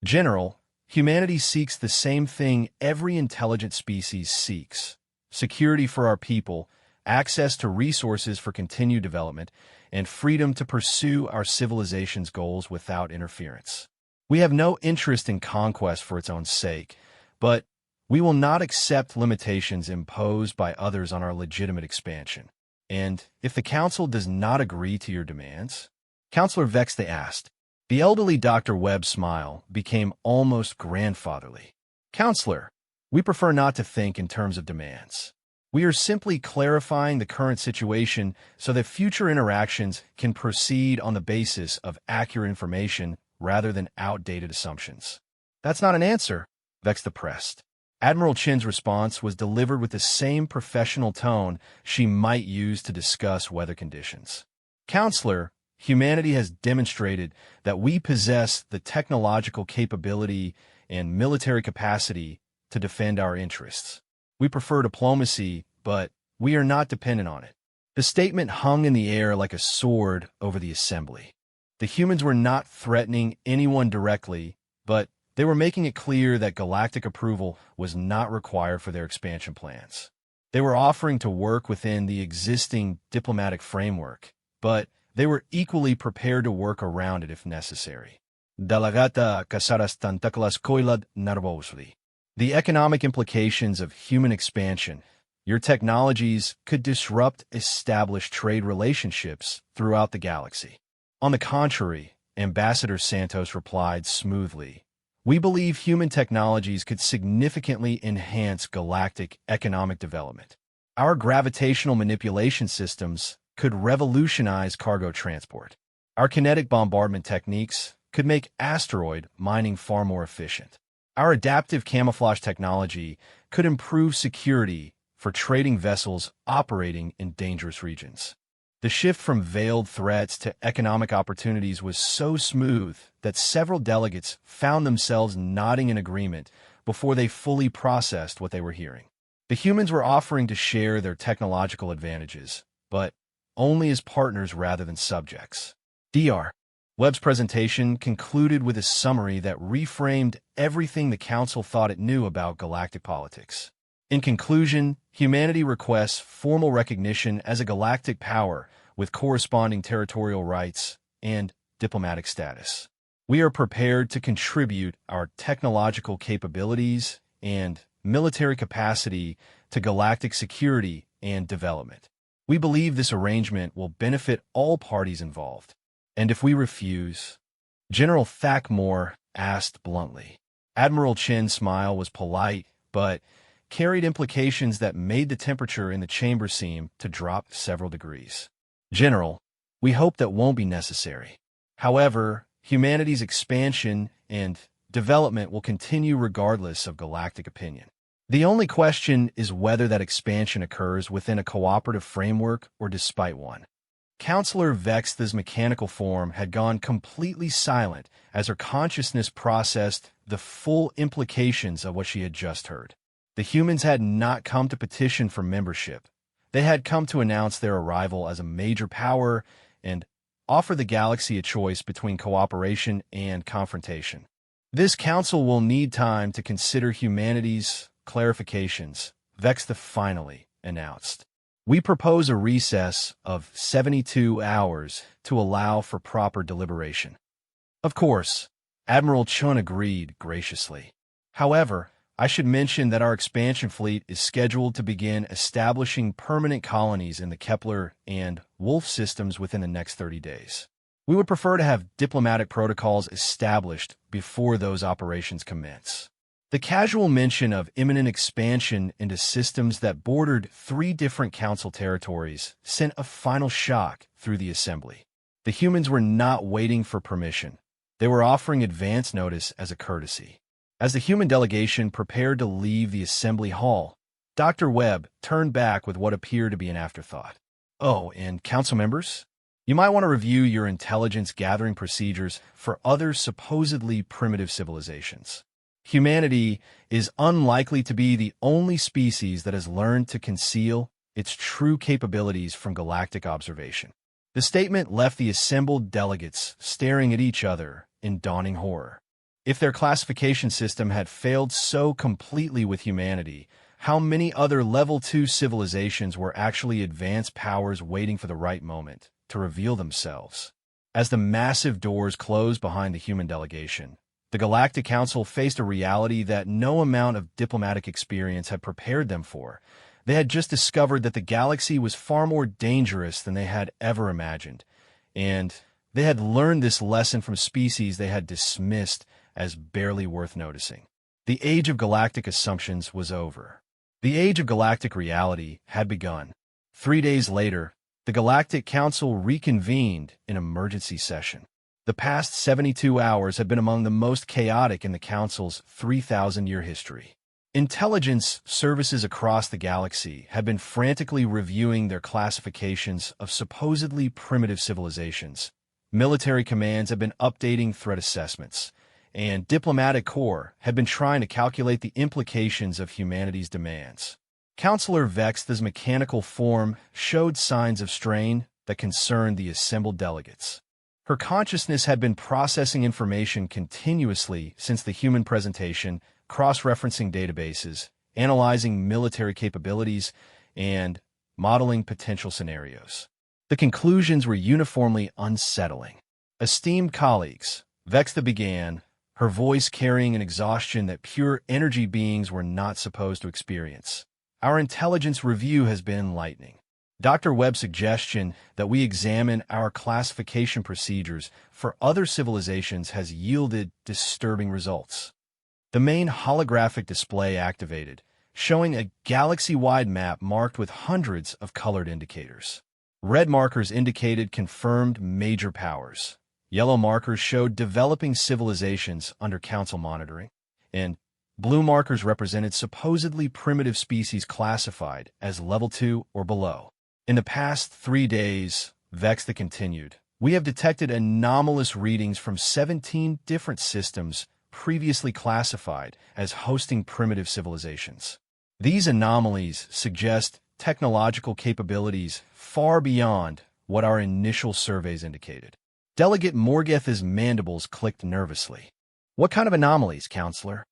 General, humanity seeks the same thing every intelligent species seeks: security for our people, access to resources for continued development, and freedom to pursue our civilization's goals without interference. We have no interest in conquest for its own sake, but we will not accept limitations imposed by others on our legitimate expansion. And if the Council does not agree to your demands? Counselor Vexthy asked. The elderly Dr. Webb's smile became almost grandfatherly. Counselor, we prefer not to think in terms of demands. We are simply clarifying the current situation so that future interactions can proceed on the basis of accurate information rather than outdated assumptions. That's not an answer, Vexthy pressed. Admiral Chin's response was delivered with the same professional tone she might use to discuss weather conditions. Counselor, humanity has demonstrated that we possess the technological capability and military capacity to defend our interests. We prefer diplomacy, but we are not dependent on it. The statement hung in the air like a sword over the assembly. The humans were not threatening anyone directly, but they were making it clear that galactic approval was not required for their expansion plans. They were offering to work within the existing diplomatic framework, but they were equally prepared to work around it if necessary. Dalagata kasaras tantaklas koilad nervosly. The economic implications of human expansion. Your technologies could disrupt established trade relationships throughout the galaxy. On the contrary, Ambassador Santos replied smoothly, we believe human technologies could significantly enhance galactic economic development. Our gravitational manipulation systems could revolutionize cargo transport. Our kinetic bombardment techniques could make asteroid mining far more efficient. Our adaptive camouflage technology could improve security for trading vessels operating in dangerous regions. The shift from veiled threats to economic opportunities was so smooth that several delegates found themselves nodding in agreement before they fully processed what they were hearing. The humans were offering to share their technological advantages, but only as partners rather than subjects. Dr. Webb's presentation concluded with a summary that reframed everything the Council thought it knew about galactic politics. In conclusion, humanity requests formal recognition as a galactic power with corresponding territorial rights and diplomatic status. We are prepared to contribute our technological capabilities and military capacity to galactic security and development. We believe this arrangement will benefit all parties involved. And if we refuse? General Thacmore asked bluntly. Admiral Chen's smile was polite, but carried implications that made the temperature in the chamber seem to drop several degrees. General, we hope that won't be necessary. However, humanity's expansion and development will continue regardless of galactic opinion. The only question is whether that expansion occurs within a cooperative framework or despite one. Counselor Vextha's mechanical form had gone completely silent as her consciousness processed the full implications of what she had just heard. The humans had not come to petition for membership. They had come to announce their arrival as a major power and offer the galaxy a choice between cooperation and confrontation. This council will need time to consider humanity's clarifications, Vextha finally announced. We propose a recess of 72 hours to allow for proper deliberation. Of course, Admiral Chun agreed graciously. However, I should mention that our expansion fleet is scheduled to begin establishing permanent colonies in the Kepler and Wolf systems within the next 30 days. We would prefer to have diplomatic protocols established before those operations commence. The casual mention of imminent expansion into systems that bordered 3 different council territories sent a final shock through the assembly. The humans were not waiting for permission. They were offering advance notice as a courtesy. As the human delegation prepared to leave the assembly hall, Dr. Webb turned back with what appeared to be an afterthought. Oh, and council members? You might want to review your intelligence gathering procedures for other supposedly primitive civilizations. Humanity is unlikely to be the only species that has learned to conceal its true capabilities from galactic observation. The statement left the assembled delegates staring at each other in dawning horror. If their classification system had failed so completely with humanity, how many other Level 2 civilizations were actually advanced powers waiting for the right moment to reveal themselves? As the massive doors closed behind the human delegation, the Galactic Council faced a reality that no amount of diplomatic experience had prepared them for. They had just discovered that the galaxy was far more dangerous than they had ever imagined, and they had learned this lesson from species they had dismissed as barely worth noticing. The age of galactic assumptions was over. The age of galactic reality had begun. 3 days later, the Galactic Council reconvened in emergency session. The past 72 hours had been among the most chaotic in the Council's 3,000-year history. Intelligence services across the galaxy had been frantically reviewing their classifications of supposedly primitive civilizations. Military commands had been updating threat assessments, and diplomatic corps had been trying to calculate the implications of humanity's demands. Counselor Vextha's mechanical form showed signs of strain that concerned the assembled delegates. Her consciousness had been processing information continuously since the human presentation, cross-referencing databases, analyzing military capabilities, and modeling potential scenarios. The conclusions were uniformly unsettling. Esteemed colleagues, Vextha began, her voice carrying an exhaustion that pure energy beings were not supposed to experience. Our intelligence review has been enlightening. Dr. Webb's suggestion that we examine our classification procedures for other civilizations has yielded disturbing results. The main holographic display activated, showing a galaxy-wide map marked with hundreds of colored indicators. Red markers indicated confirmed major powers. Yellow markers showed developing civilizations under council monitoring, and blue markers represented supposedly primitive species classified as level 2 or below. In the past 3 days, Vexta continued, we have detected anomalous readings from 17 different systems previously classified as hosting primitive civilizations. These anomalies suggest technological capabilities far beyond what our initial surveys indicated. Delegate Morgeth's mandibles clicked nervously. What kind of anomalies, Counselor?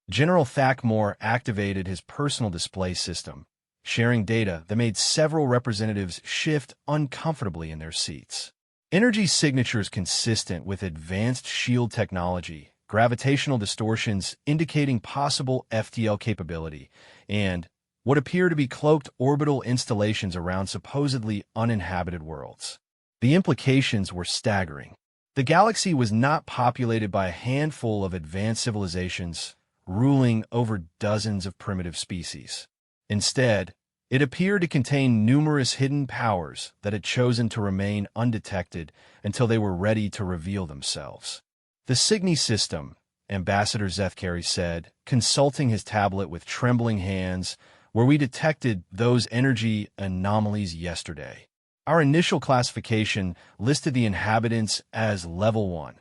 General Thakmore activated his personal display system, sharing data that made several representatives shift uncomfortably in their seats. Energy signatures consistent with advanced shield technology, gravitational distortions indicating possible FTL capability, and what appear to be cloaked orbital installations around supposedly uninhabited worlds. The implications were staggering. The galaxy was not populated by a handful of advanced civilizations ruling over dozens of primitive species. Instead, it appeared to contain numerous hidden powers that had chosen to remain undetected until they were ready to reveal themselves. The Cygni system, Ambassador Zethkari said, consulting his tablet with trembling hands, where we detected those energy anomalies yesterday. Our initial classification listed the inhabitants as Level 1,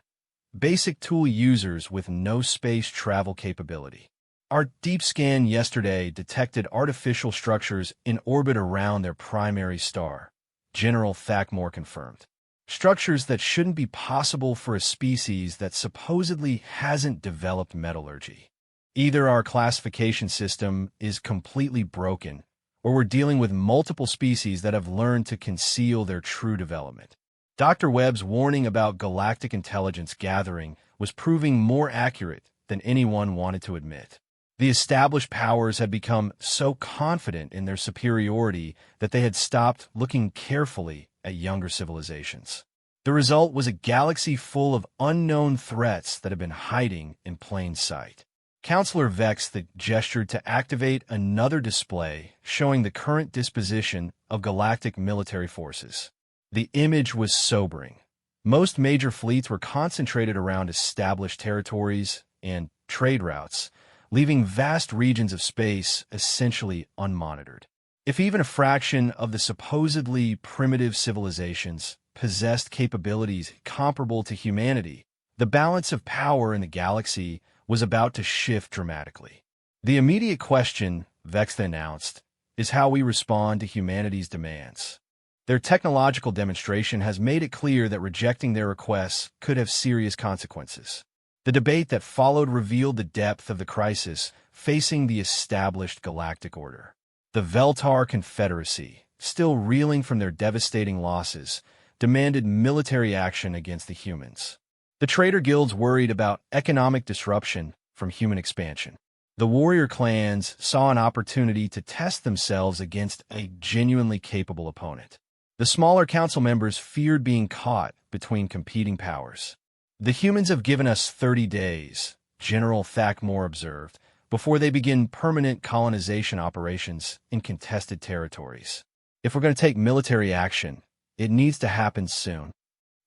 basic tool users with no space travel capability. Our deep scan yesterday detected artificial structures in orbit around their primary star, General Thakmore confirmed. Structures that shouldn't be possible for a species that supposedly hasn't developed metallurgy. Either our classification system is completely broken, or we're dealing with multiple species that have learned to conceal their true development. Dr. Webb's warning about galactic intelligence gathering was proving more accurate than anyone wanted to admit. The established powers had become so confident in their superiority that they had stopped looking carefully at younger civilizations. The result was a galaxy full of unknown threats that had been hiding in plain sight. Counselor Vexta gestured to activate another display showing the current disposition of galactic military forces. The image was sobering. Most major fleets were concentrated around established territories and trade routes, leaving vast regions of space essentially unmonitored. If even a fraction of the supposedly primitive civilizations possessed capabilities comparable to humanity, the balance of power in the galaxy was about to shift dramatically. The immediate question, Vexta announced, is how we respond to humanity's demands. Their technological demonstration has made it clear that rejecting their requests could have serious consequences. The debate that followed revealed the depth of the crisis facing the established galactic order. The Veltar Confederacy, still reeling from their devastating losses, demanded military action against the humans. The trader guilds worried about economic disruption from human expansion. The warrior clans saw an opportunity to test themselves against a genuinely capable opponent. The smaller council members feared being caught between competing powers. The humans have given us 30 days, General Thakmore observed, before they begin permanent colonization operations in contested territories. If we're going to take military action, it needs to happen soon.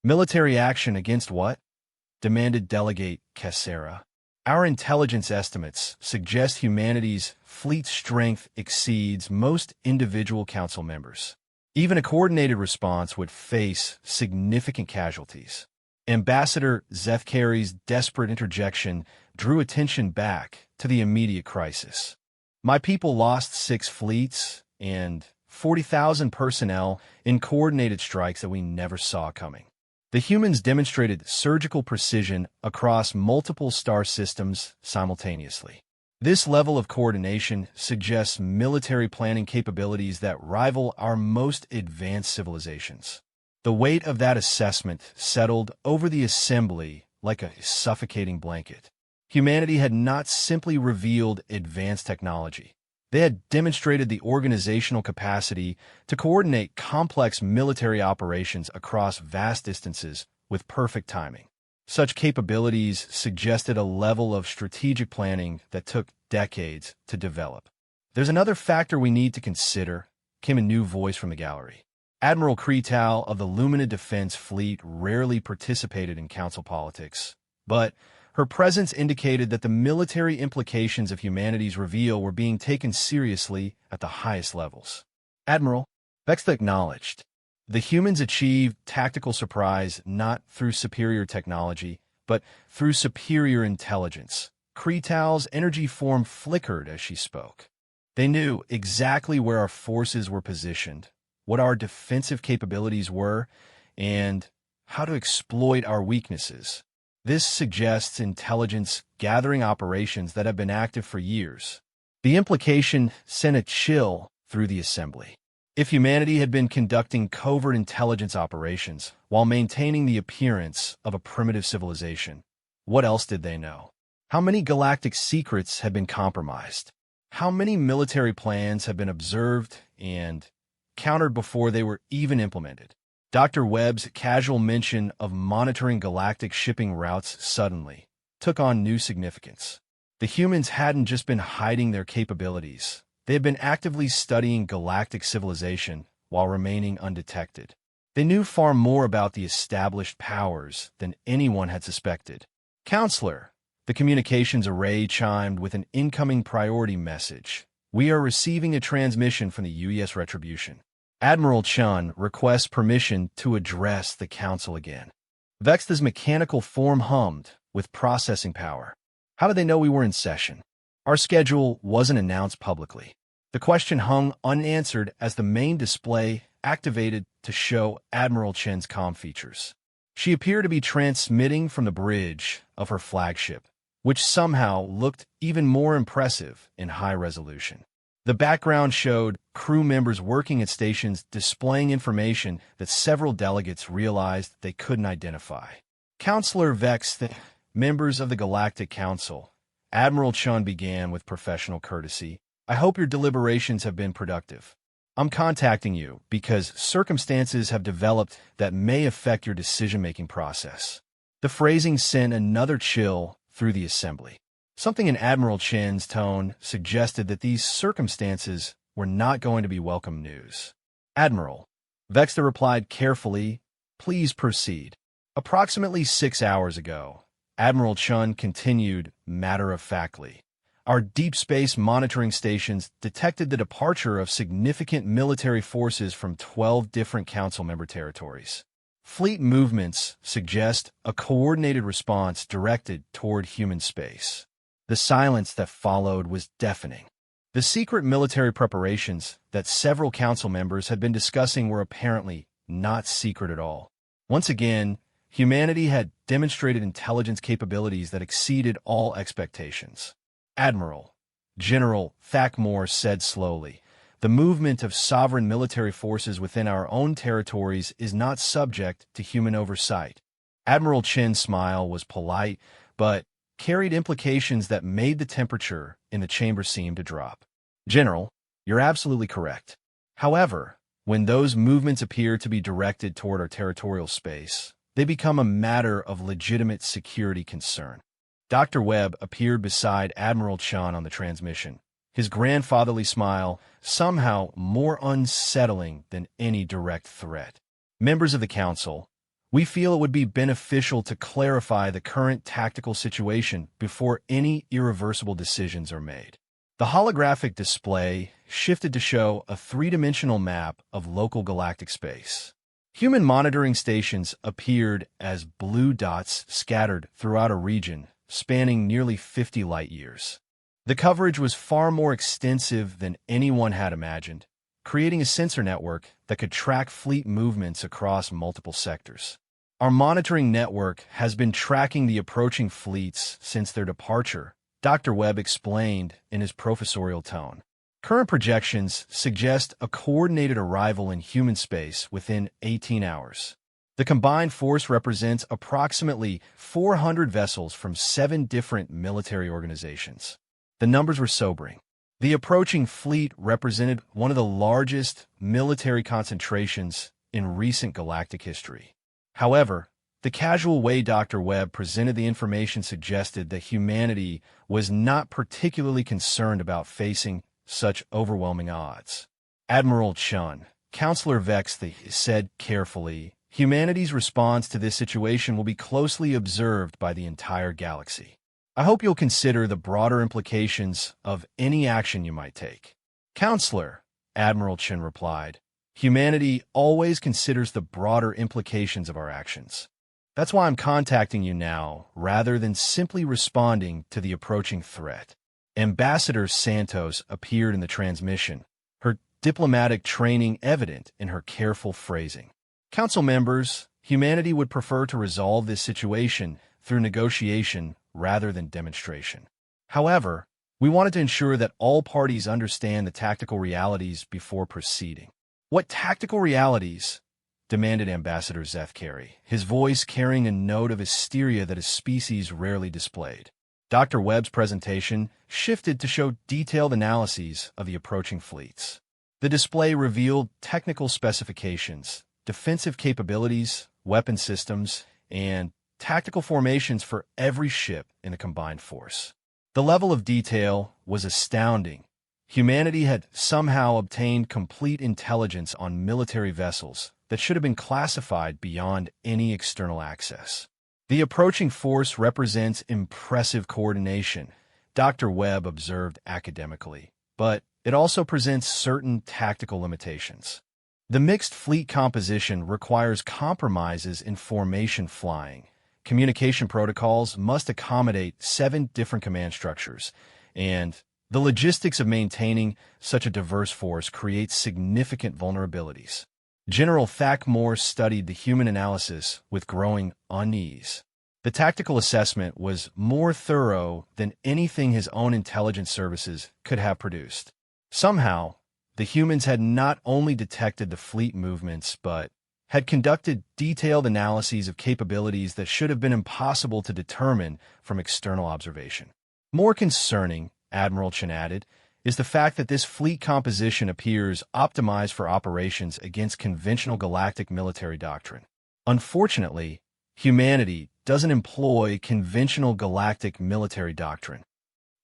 Military action against what? Demanded Delegate Kessera. Our intelligence estimates suggest humanity's fleet strength exceeds most individual council members. Even a coordinated response would face significant casualties. Ambassador Zethkari's desperate interjection drew attention back to the immediate crisis. My people lost 6 fleets and 40,000 personnel in coordinated strikes that we never saw coming. The humans demonstrated surgical precision across multiple star systems simultaneously. This level of coordination suggests military planning capabilities that rival our most advanced civilizations. The weight of that assessment settled over the assembly like a suffocating blanket. Humanity had not simply revealed advanced technology. They had demonstrated the organizational capacity to coordinate complex military operations across vast distances with perfect timing. Such capabilities suggested a level of strategic planning that took decades to develop. There's another factor we need to consider, came a new voice from the gallery. Admiral Kretal of the Lumina Defense Fleet rarely participated in council politics, but her presence indicated that the military implications of humanity's reveal were being taken seriously at the highest levels. Admiral, Vexta acknowledged. The humans achieved tactical surprise not through superior technology, but through superior intelligence. Kretal's energy form flickered as she spoke. They knew exactly where our forces were positioned, what our defensive capabilities were, and how to exploit our weaknesses. This suggests intelligence-gathering operations that have been active for years. The implication sent a chill through the assembly. If humanity had been conducting covert intelligence operations while maintaining the appearance of a primitive civilization, what else did they know? How many galactic secrets had been compromised? How many military plans have been observed and countered before they were even implemented? Dr. Webb's casual mention of monitoring galactic shipping routes suddenly took on new significance. The humans hadn't just been hiding their capabilities. They had been actively studying galactic civilization while remaining undetected. They knew far more about the established powers than anyone had suspected. Counselor, the communications array chimed with an incoming priority message. We are receiving a transmission from the UES Retribution. Admiral Chun requests permission to address the council again. Vexta's mechanical form hummed with processing power. How did they know we were in session? Our schedule wasn't announced publicly. The question hung unanswered as the main display activated to show Admiral Chen's comm features. She appeared to be transmitting from the bridge of her flagship, which somehow looked even more impressive in high resolution. The background showed crew members working at stations displaying information that several delegates realized they couldn't identify. Counselor Vexta, members of the Galactic Council, Admiral Chun began with professional courtesy. I hope your deliberations have been productive. I'm contacting you because circumstances have developed that may affect your decision-making process. The phrasing sent another chill through the assembly. Something in Admiral Chen's tone suggested that these circumstances were not going to be welcome news. Admiral, Vexta replied carefully, please proceed. Approximately 6 hours ago, Admiral Chun continued matter-of-factly. Our deep space monitoring stations detected the departure of significant military forces from 12 different council member territories. Fleet movements suggest a coordinated response directed toward human space. The silence that followed was deafening. The secret military preparations that several council members had been discussing were apparently not secret at all. Once again, humanity had demonstrated intelligence capabilities that exceeded all expectations. Admiral, General Thakmore said slowly, the movement of sovereign military forces within our own territories is not subject to human oversight. Admiral Chen's smile was polite, but carried implications that made the temperature in the chamber seem to drop. General, you're absolutely correct. However, when those movements appear to be directed toward our territorial space, they become a matter of legitimate security concern. Dr. Webb appeared beside Admiral Chun on the transmission, his grandfatherly smile somehow more unsettling than any direct threat. Members of the Council, we feel it would be beneficial to clarify the current tactical situation before any irreversible decisions are made. The holographic display shifted to show a three-dimensional map of local galactic space. Human monitoring stations appeared as blue dots scattered throughout a region spanning nearly 50 light-years. The coverage was far more extensive than anyone had imagined, creating a sensor network that could track fleet movements across multiple sectors. Our monitoring network has been tracking the approaching fleets since their departure, Dr. Webb explained in his professorial tone. Current projections suggest a coordinated arrival in human space within 18 hours. The combined force represents approximately 400 vessels from 7 different military organizations. The numbers were sobering. The approaching fleet represented one of the largest military concentrations in recent galactic history. However, the casual way Dr. Webb presented the information suggested that humanity was not particularly concerned about facing such overwhelming odds. Admiral Chun, Counselor Vexthy, said carefully, humanity's response to this situation will be closely observed by the entire galaxy. I hope you'll consider the broader implications of any action you might take. Counselor, Admiral Chun replied, humanity always considers the broader implications of our actions. That's why I'm contacting you now, rather than simply responding to the approaching threat. Ambassador Santos appeared in the transmission, her diplomatic training evident in her careful phrasing. Council members, humanity would prefer to resolve this situation through negotiation rather than demonstration. However, we wanted to ensure that all parties understand the tactical realities before proceeding. What tactical realities? Demanded Ambassador Zethkari, his voice carrying a note of hysteria that his species rarely displayed. Dr. Webb's presentation shifted to show detailed analyses of the approaching fleets. The display revealed technical specifications, defensive capabilities, weapon systems, and tactical formations for every ship in the combined force. The level of detail was astounding. Humanity had somehow obtained complete intelligence on military vessels that should have been classified beyond any external access. The approaching force represents impressive coordination, Dr. Webb observed academically, but it also presents certain tactical limitations. The mixed fleet composition requires compromises in formation flying. Communication protocols must accommodate 7 different command structures, and the logistics of maintaining such a diverse force creates significant vulnerabilities. General Thacmore studied the human analysis with growing unease. The tactical assessment was more thorough than anything his own intelligence services could have produced. Somehow, the humans had not only detected the fleet movements, but had conducted detailed analyses of capabilities that should have been impossible to determine from external observation. More concerning, Admiral Chen added, is the fact that this fleet composition appears optimized for operations against conventional galactic military doctrine. Unfortunately, humanity doesn't employ conventional galactic military doctrine.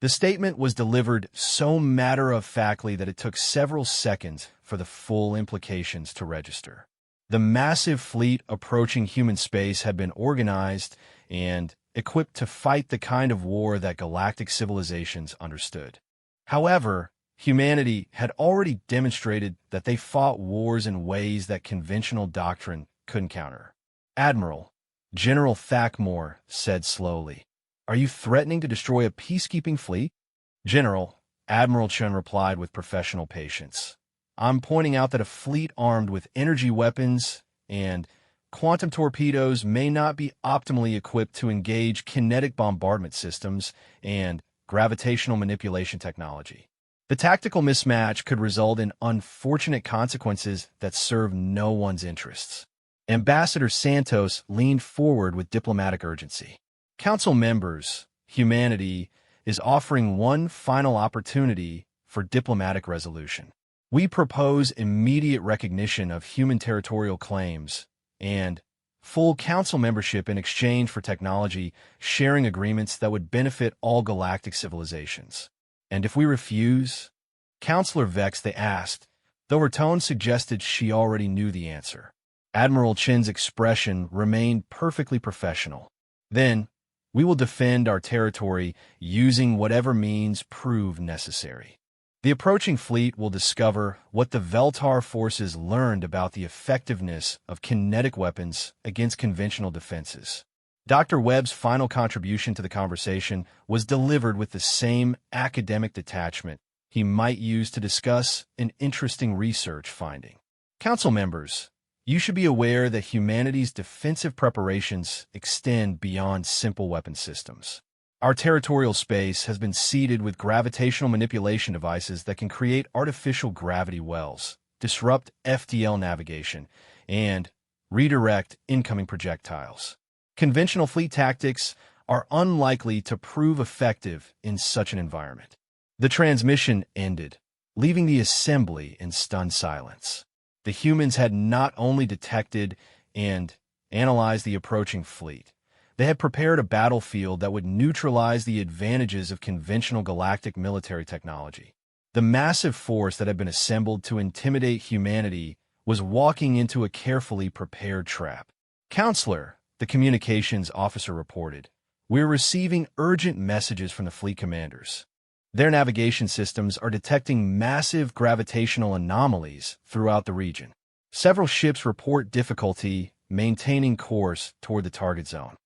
The statement was delivered so matter-of-factly that it took several seconds for the full implications to register. The massive fleet approaching human space had been organized and equipped to fight the kind of war that galactic civilizations understood. However, humanity had already demonstrated that they fought wars in ways that conventional doctrine couldn't counter. Admiral, General Thacmore said slowly, "Are you threatening to destroy a peacekeeping fleet?" "General," Admiral Chun replied with professional patience, "I'm pointing out that a fleet armed with energy weapons and quantum torpedoes may not be optimally equipped to engage kinetic bombardment systems and gravitational manipulation technology. The tactical mismatch could result in unfortunate consequences that serve no one's interests." Ambassador Santos leaned forward with diplomatic urgency. "Council members, humanity is offering one final opportunity for diplomatic resolution. We propose immediate recognition of human territorial claims and full council membership in exchange for technology sharing agreements that would benefit all galactic civilizations. And if we refuse?" Counselor Vex, they asked, though her tone suggested she already knew the answer. Admiral Chin's expression remained perfectly professional. "Then, we will defend our territory using whatever means prove necessary. The approaching fleet will discover what the Veltar forces learned about the effectiveness of kinetic weapons against conventional defenses." Dr. Webb's final contribution to the conversation was delivered with the same academic detachment he might use to discuss an interesting research finding. "Council members, you should be aware that humanity's defensive preparations extend beyond simple weapon systems. Our territorial space has been seeded with gravitational manipulation devices that can create artificial gravity wells, disrupt FDL navigation, and redirect incoming projectiles. Conventional fleet tactics are unlikely to prove effective in such an environment." The transmission ended, leaving the assembly in stunned silence. The humans had not only detected and analyzed the approaching fleet, they had prepared a battlefield that would neutralize the advantages of conventional galactic military technology. The massive force that had been assembled to intimidate humanity was walking into a carefully prepared trap. "Counselor," the communications officer reported, "we're receiving urgent messages from the fleet commanders. Their navigation systems are detecting massive gravitational anomalies throughout the region. Several ships report difficulty maintaining course toward the target zone."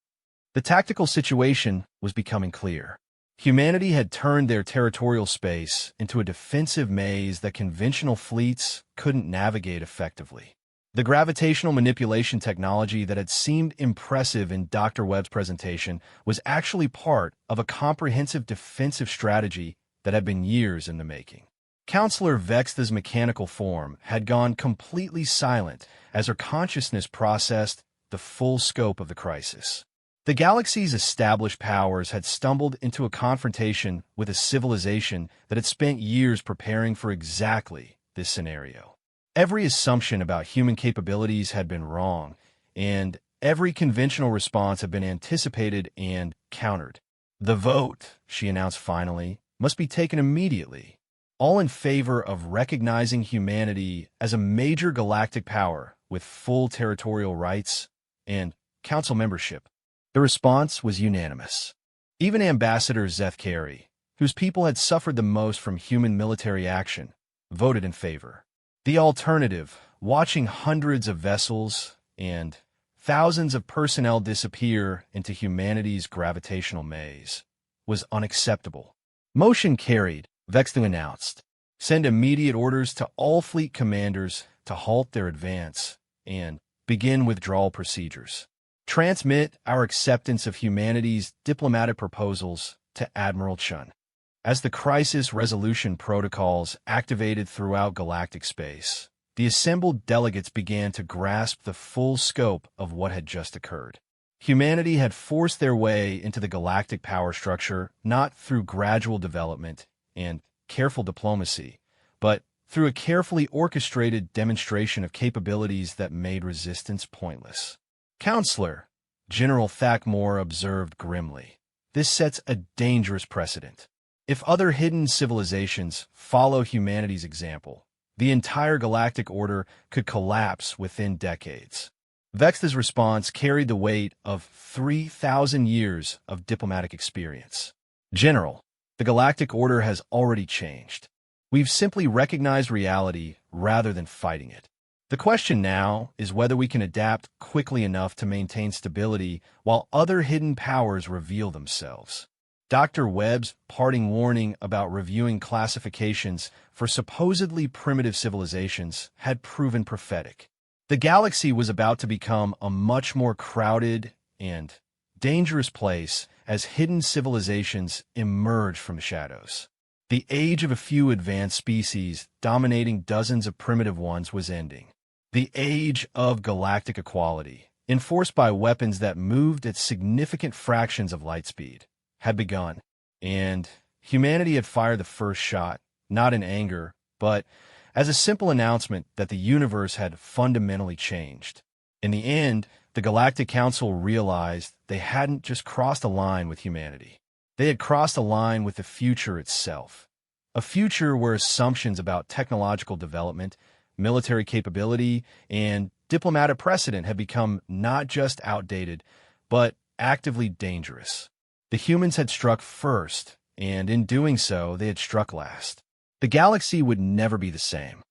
The tactical situation was becoming clear. Humanity had turned their territorial space into a defensive maze that conventional fleets couldn't navigate effectively. The gravitational manipulation technology that had seemed impressive in Dr. Webb's presentation was actually part of a comprehensive defensive strategy that had been years in the making. Counselor Vexta's mechanical form had gone completely silent as her consciousness processed the full scope of the crisis. The galaxy's established powers had stumbled into a confrontation with a civilization that had spent years preparing for exactly this scenario. Every assumption about human capabilities had been wrong, and every conventional response had been anticipated and countered. "The vote," she announced finally, "must be taken immediately, all in favor of recognizing humanity as a major galactic power with full territorial rights and council membership." The response was unanimous. Even Ambassador Zeth Carey, whose people had suffered the most from human military action, voted in favor. The alternative, watching hundreds of vessels and thousands of personnel disappear into humanity's gravitational maze, was unacceptable. "Motion carried," Vexta announced. "Send immediate orders to all fleet commanders to halt their advance and begin withdrawal procedures. Transmit our acceptance of humanity's diplomatic proposals to Admiral Chun." As the crisis resolution protocols activated throughout galactic space, the assembled delegates began to grasp the full scope of what had just occurred. Humanity had forced their way into the galactic power structure not through gradual development and careful diplomacy, but through a carefully orchestrated demonstration of capabilities that made resistance pointless. "Counselor," General Thakmore observed grimly, "this sets a dangerous precedent. If other hidden civilizations follow humanity's example, the entire galactic order could collapse within decades." Vexta's response carried the weight of 3,000 years of diplomatic experience. "General, the galactic order has already changed. We've simply recognized reality rather than fighting it. The question now is whether we can adapt quickly enough to maintain stability while other hidden powers reveal themselves." Dr. Webb's parting warning about reviewing classifications for supposedly primitive civilizations had proven prophetic. The galaxy was about to become a much more crowded and dangerous place as hidden civilizations emerged from the shadows. The age of a few advanced species dominating dozens of primitive ones was ending. The age of galactic equality, enforced by weapons that moved at significant fractions of light speed, had begun, and humanity had fired the first shot, not in anger, but as a simple announcement that the universe had fundamentally changed. In the end, the Galactic Council realized they hadn't just crossed a line with humanity. They had crossed a line with the future itself. A future where assumptions about technological development, military capability, and diplomatic precedent had become not just outdated, but actively dangerous. The humans had struck first, and in doing so, they had struck last. The galaxy would never be the same.